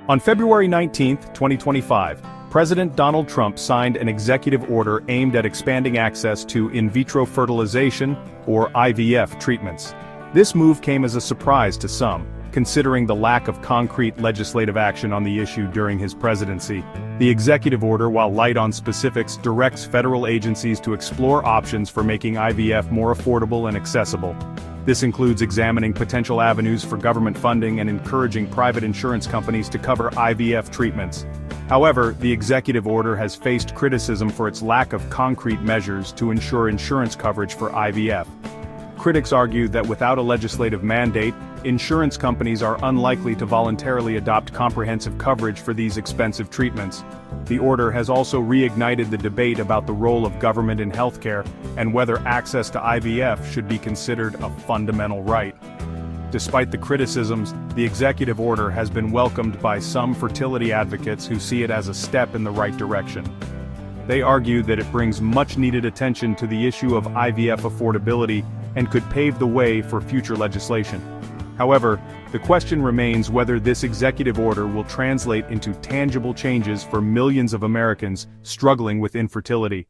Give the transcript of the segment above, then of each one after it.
On February 19, 2025, President Donald Trump signed an executive order aimed at expanding access to in vitro fertilization, or IVF, treatments. This move came as a surprise to some, considering the lack of concrete legislative action on the issue during his presidency. The executive order, while light on specifics, directs federal agencies to explore options for making IVF more affordable and accessible. This includes examining potential avenues for government funding and encouraging private insurance companies to cover IVF treatments. However, the executive order has faced criticism for its lack of concrete measures to ensure insurance coverage for IVF. Critics argue that without a legislative mandate, insurance companies are unlikely to voluntarily adopt comprehensive coverage for these expensive treatments. The order has also reignited the debate about the role of government in healthcare and whether access to IVF should be considered a fundamental right. Despite the criticisms, the executive order has been welcomed by some fertility advocates who see it as a step in the right direction. They argue that it brings much-needed attention to the issue of IVF affordability and could pave the way for future legislation. However, the question remains whether this executive order will translate into tangible changes for millions of Americans struggling with infertility.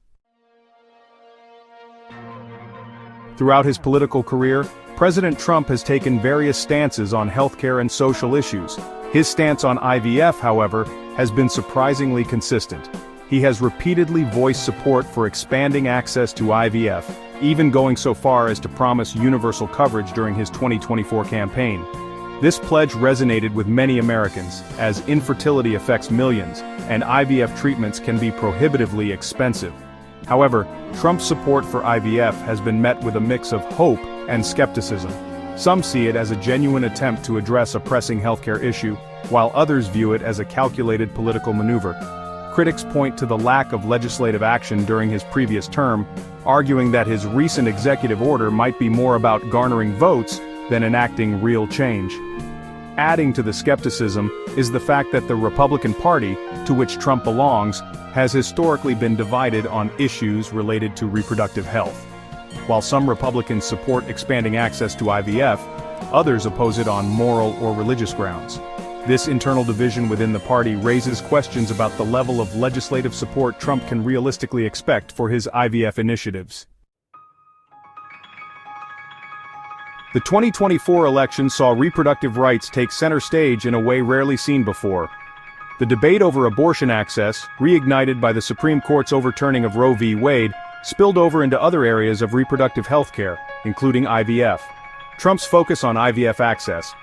Throughout his political career, President Trump has taken various stances on healthcare and social issues. His stance on IVF, however, has been surprisingly consistent. He has repeatedly voiced support for expanding access to IVF, even going so far as to promise universal coverage during his 2024 campaign. This pledge resonated with many Americans, as infertility affects millions, and IVF treatments can be prohibitively expensive. However, Trump's support for IVF has been met with a mix of hope and skepticism. Some see it as a genuine attempt to address a pressing healthcare issue, while others view it as a calculated political maneuver. Critics point to the lack of legislative action during his previous term, arguing that his recent executive order might be more about garnering votes than enacting real change. Adding to the skepticism is the fact that the Republican Party, to which Trump belongs, has historically been divided on issues related to reproductive health. While some Republicans support expanding access to IVF, others oppose it on moral or religious grounds. This internal division within the party raises questions about the level of legislative support Trump can realistically expect for his IVF initiatives. The 2024 election saw reproductive rights take center stage in a way rarely seen before. The debate over abortion access, reignited by the Supreme Court's overturning of Roe v. Wade, spilled over into other areas of reproductive health care, including IVF. Trump's focus on IVF access,